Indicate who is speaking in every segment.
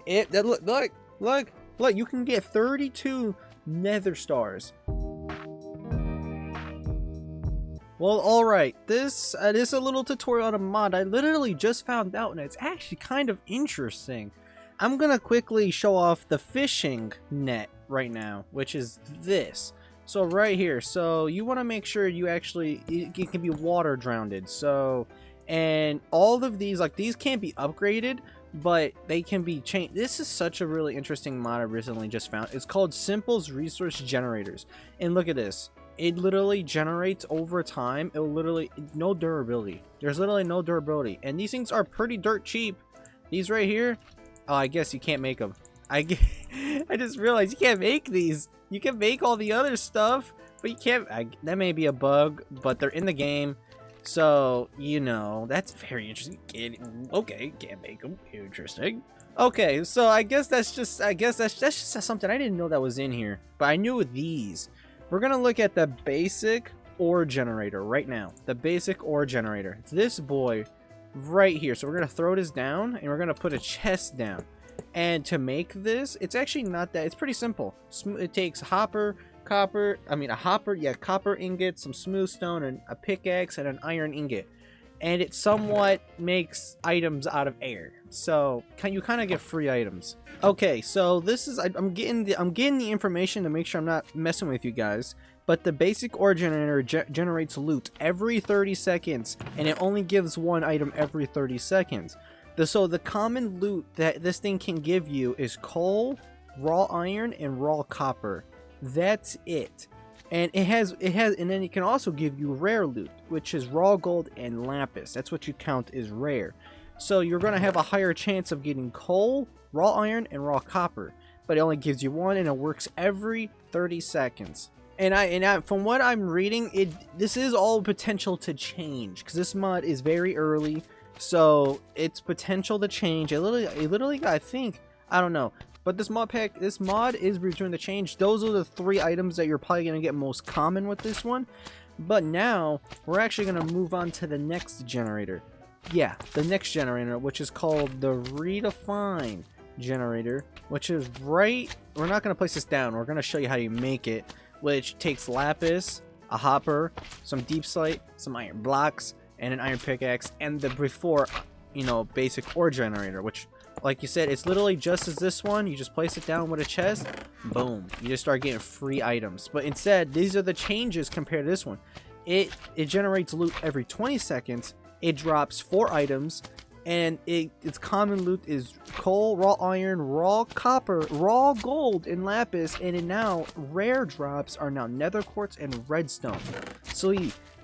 Speaker 1: Look, you can get 32 nether stars. Well, alright, this is a little tutorial on a mod I literally just found out, and it's actually kind of interesting. I'm gonna quickly show off the fishing net right now, which is this. So right here, so you want to make sure you actually, it can be water drowned. So, and all of these, like these can't be upgraded, but they can be changed. This is such a really interesting mod I recently just found. It's called Simple's Resource Generators. And look at this. It literally generates over time. It'll literally, no durability. There's literally no durability. And these things are pretty dirt cheap. These right here, oh, I guess you can't make them. I just realized you can't make these. You can make all the other stuff, but you can't. That may be a bug, but they're in the game. So, you know, that's very interesting. Okay, can't make them. Interesting. Okay, so I guess that's just something I didn't know that was in here, but I knew these. We're gonna look at the basic ore generator right now. The basic ore generator. It's this boy right here. So we're gonna throw this down, and we're gonna put a chest down. And to make this, it's actually not that. It's pretty simple. It takes copper ingot, some smooth stone, and a pickaxe, and an iron ingot. And it somewhat makes items out of air. So you kind of get free items. Okay, so this is I'm getting the information to make sure I'm not messing with you guys. But the basic ore generator generates loot every 30 seconds, and it only gives one item every 30 seconds. So the common loot that this thing can give you is coal, raw iron, and raw copper. That's it. And and then it can also give you rare loot, which is raw gold and lapis. That's what you count as rare. So you're gonna have a higher chance of getting coal, raw iron, and raw copper. But it only gives you one, and it works every 30 seconds. And from what I'm reading, this is all potential to change, because this mod is very early. So it's potential to change. It literally got, I think, I don't know, but this mod is returned to change. Those are the 3 items that you're probably gonna get most common with this one. But now we're actually gonna move on to the next generator. Yeah, the next generator, which is called the Redefine generator, which is right. We're not gonna place this down. We're gonna show you how you make it, which takes lapis, a hopper, some deep slate, some iron blocks, and an iron pickaxe, and the before, basic ore generator, which, like you said, it's literally just as this one. You just place it down with a chest, boom, you just start getting free items. But instead, these are the changes compared to this one. It generates loot every 20 seconds. It drops 4 items, and its common loot is coal, raw iron, raw copper, raw gold, and lapis. And now rare drops are now nether quartz and redstone. So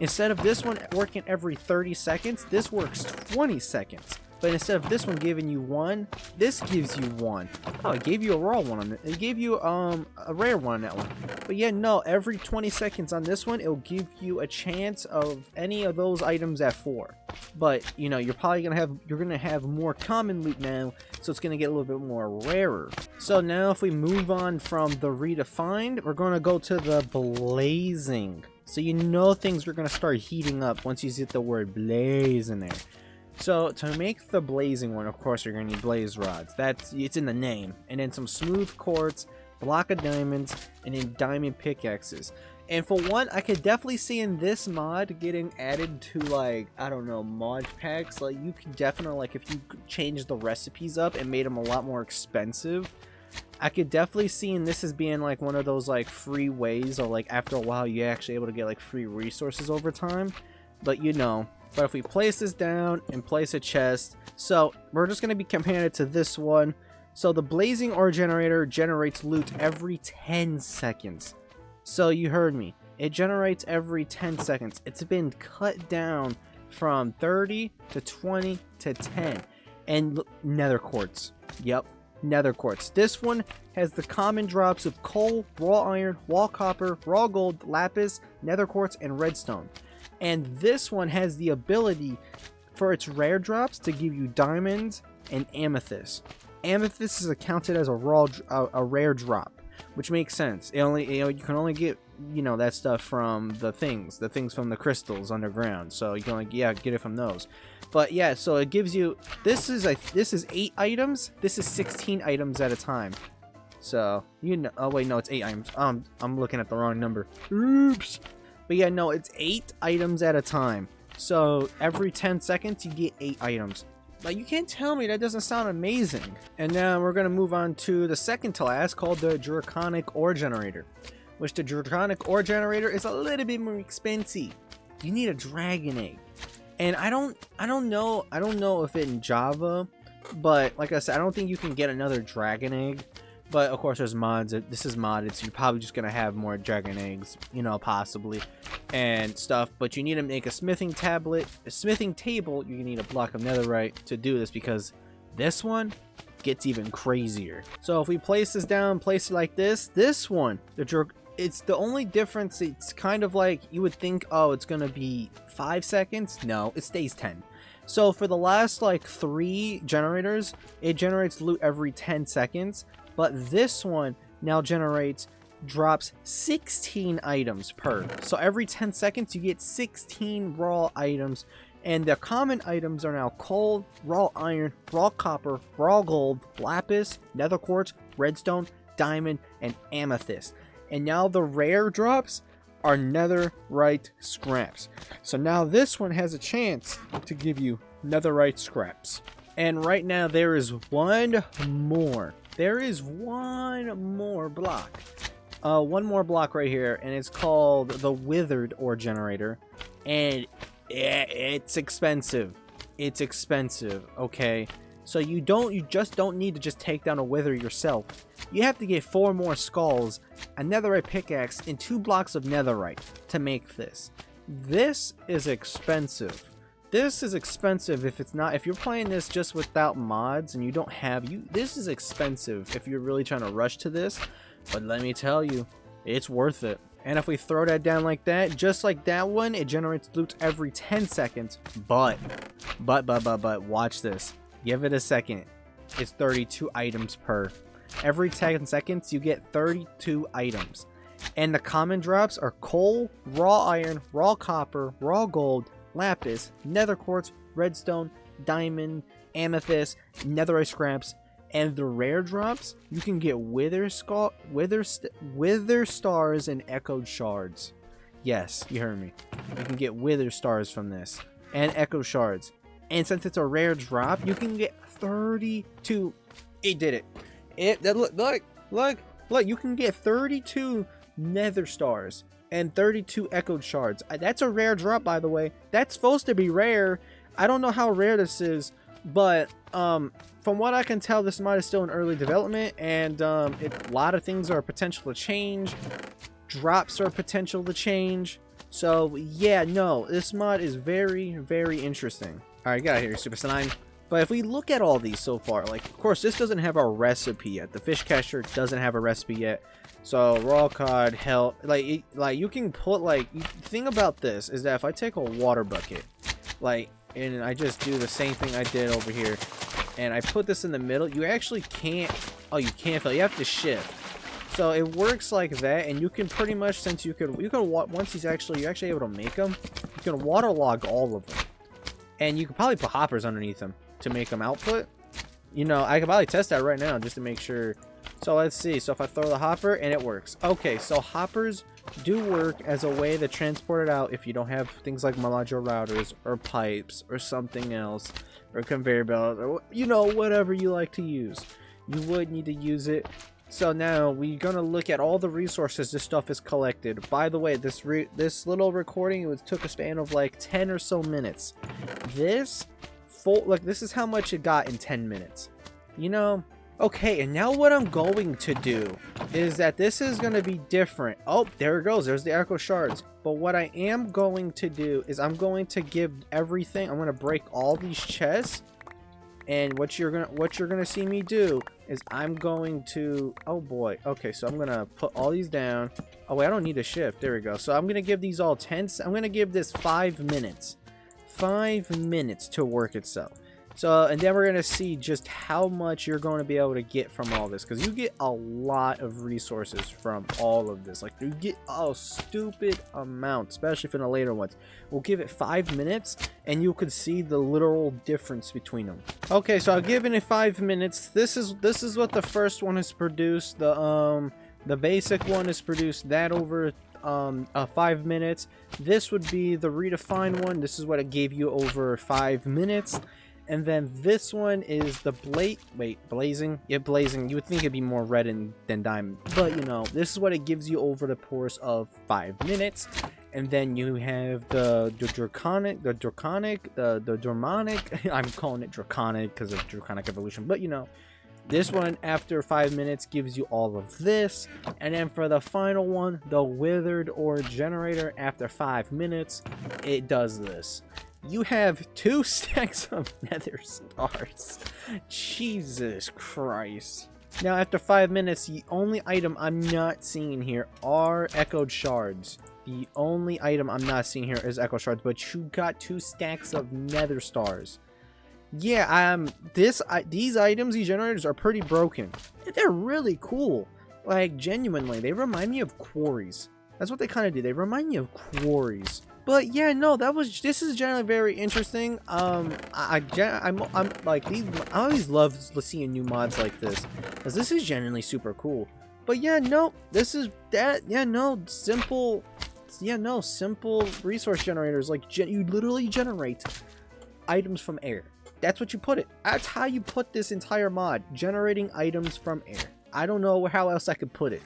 Speaker 1: instead of this one working every 30 seconds, this works 20 seconds. But instead of this one giving you 1, this gives you 1. Oh, it gave you a raw one on it. It gave you a rare one on that one. But yeah, no, every 20 seconds on this one, it'll give you a chance of any of those items at 4. But you're probably gonna have more common loot now, so it's gonna get a little bit more rarer. So now if we move on from the redefined, we're gonna go to the blazing. So things are gonna start heating up once you get the word blaze in there. So to make the blazing one, of course, you're gonna need blaze rods. It's in the name. And then some smooth quartz, block of diamonds, and then diamond pickaxes. And for one, I could definitely see in this mod getting added to, like, I don't know, mod packs. Like, you could definitely, like, if you change the recipes up and made them a lot more expensive, I could definitely see in this as being like one of those like free ways, or like after a while you're actually able to get like free resources over time. But but if we place this down and place a chest, so we're just going to be comparing it to this one. So the blazing ore generator generates loot every 10 seconds. So you heard me. It generates every 10 seconds. It's been cut down from 30 to 20 to 10. And nether quartz. Yep, nether quartz. This one has the common drops of coal, raw iron, raw copper, raw gold, lapis, nether quartz, and redstone. And this one has the ability for its rare drops to give you diamonds and amethyst. Amethyst is accounted as a rare drop, which makes sense. You can only get you know, that stuff from the things from the crystals underground. So you can like, yeah, get it from those. But yeah, so it gives you, this is 8 items. This is 16 items at a time. So you know, oh wait, no, it's 8 items. I'm looking at the wrong number. Oops. But yeah, no, it's 8 items at a time. So every 10 seconds you get 8 items. Like, you can't tell me that doesn't sound amazing. And now we're gonna move on to the second class called the Draconic Ore Generator, which the Draconic Ore Generator is a little bit more expensive. You need a dragon egg. And I don't know if in Java, but like I said, I don't think you can get another dragon egg. But of course there's mods. This is modded, so you're probably just gonna have more dragon eggs, you know, possibly, and stuff. But you need to make a smithing tablet, a smithing table. You need a block of netherite to do this, because this one gets even crazier. So if we place this down, place it like this, this one, it's the only difference. It's kind of like, you would think, oh, it's gonna be 5 seconds. No, it stays 10. So for the last like 3 generators, it generates loot every 10 seconds. But this one now drops 16 items per. So every 10 seconds you get 16 raw items. And the common items are now coal, raw iron, raw copper, raw gold, lapis, nether quartz, redstone, diamond, and amethyst. And now the rare drops are netherite scraps. So now this one has a chance to give you netherite scraps. And right now there is one more. There is one more block. One more block right here, and it's called the Withered Ore Generator. And it's expensive. It's expensive, okay? So you just don't need to just take down a Wither yourself. You have to get 4 more skulls, a netherite pickaxe, and 2 blocks of netherite to make this. This is expensive. This is expensive if you're playing this just without mods and you don't have this is expensive if you're really trying to rush to this. But let me tell you, it's worth it. And if we throw that down like that, just like that one, it generates loot every 10 seconds. But watch this. Give it a second. It's 32 items per. Every 10 seconds you get 32 items. And the common drops are coal, raw iron, raw copper, raw gold, lapis, nether quartz, redstone, diamond, amethyst, netherite scraps. And the rare drops, you can get wither stars and echoed shards. Yes, you heard me. You can get wither stars from this and echo shards. And since it's a rare drop, you can get 32. It did it. Look, you can get 32 nether stars and 32 echoed shards. That's a rare drop, by the way. That's supposed to be rare. I don't know how rare this is, but from what I can tell, this mod is still in early development, and a lot of things are potential to change. Drops are potential to change. So yeah, no, this mod is very, very interesting. All right, get out of here, Super Slime. But if we look at all these so far, like, of course, this doesn't have a recipe yet. The fish catcher doesn't have a recipe yet. So raw cod, hell, like you can put, like, the thing about this is that if I take a water bucket, like, and I just do the same thing I did over here, and I put this in the middle, you actually can't, oh, you can't fill, you have to shift. So it works like that, and you can pretty much, since you can once you're actually able to make them, you can waterlog all of them. And you can probably put hoppers underneath them to make them output. You know, I could probably test that right now just to make sure. So let's see. So if I throw the hopper and it works. Okay, so hoppers do work as a way to transport it out if you don't have things like modular routers or pipes or something else, or conveyor belt, or, you know, whatever you like to use. You would need to use it. So now we're gonna look at all the resources this stuff is collected. By the way, this little recording, it took a span of like 10 or so minutes. This is how much it got in 10 minutes. You know? Okay, and now what I'm going to do is that this is going to be different. Oh, there it goes. There's the echo shards. But what I am going to do is I'm going to give everything. I'm going to break all these chests. And what you're gonna see me do is I'm going to, oh boy, okay, so I'm gonna put all these down. Oh wait, I don't need a shift. There we go. So I'm gonna give these all 10. I'm gonna give this 5 minutes. 5 minutes to work itself. So, and then we're going to see just how much you're going to be able to get from all this. Because you get a lot of resources from all of this. Like, you get a stupid amount, especially for the later ones. We'll give it 5 minutes, and you could see the literal difference between them. Okay, so I've given it 5 minutes. This is what the first one has produced. The basic one has produced that over 5 minutes. This would be the redefined one. This is what it gave you over 5 minutes. And then this one is the blazing. Yeah, blazing. You would think it'd be more red than diamond, but you know, this is what it gives you over the course of 5 minutes. And then you have the Draconic. I'm calling it Draconic because of Draconic evolution, but you know, this one after 5 minutes gives you all of this. And then for the final one, the Withered ore generator, after 5 minutes, it does this. You have 2 stacks of nether stars. Jesus Christ. Now, after 5 minutes, the only item I'm not seeing here are echoed shards. The only item I'm not seeing here is echo shards, but you got 2 stacks of nether stars. Yeah, these items, these generators are pretty broken. They're really cool. Like, genuinely, they remind me of quarries. That's what they kind of do. They remind me of quarries. But yeah, no, this is generally very interesting. I'm like these. I always love seeing new mods like this, because this is genuinely super cool. But yeah, no, this is that. Yeah, no, simple. Yeah, no, simple resource generators. Like you literally generate items from air. That's what you put it. That's how you put this entire mod, generating items from air. I don't know how else I could put it.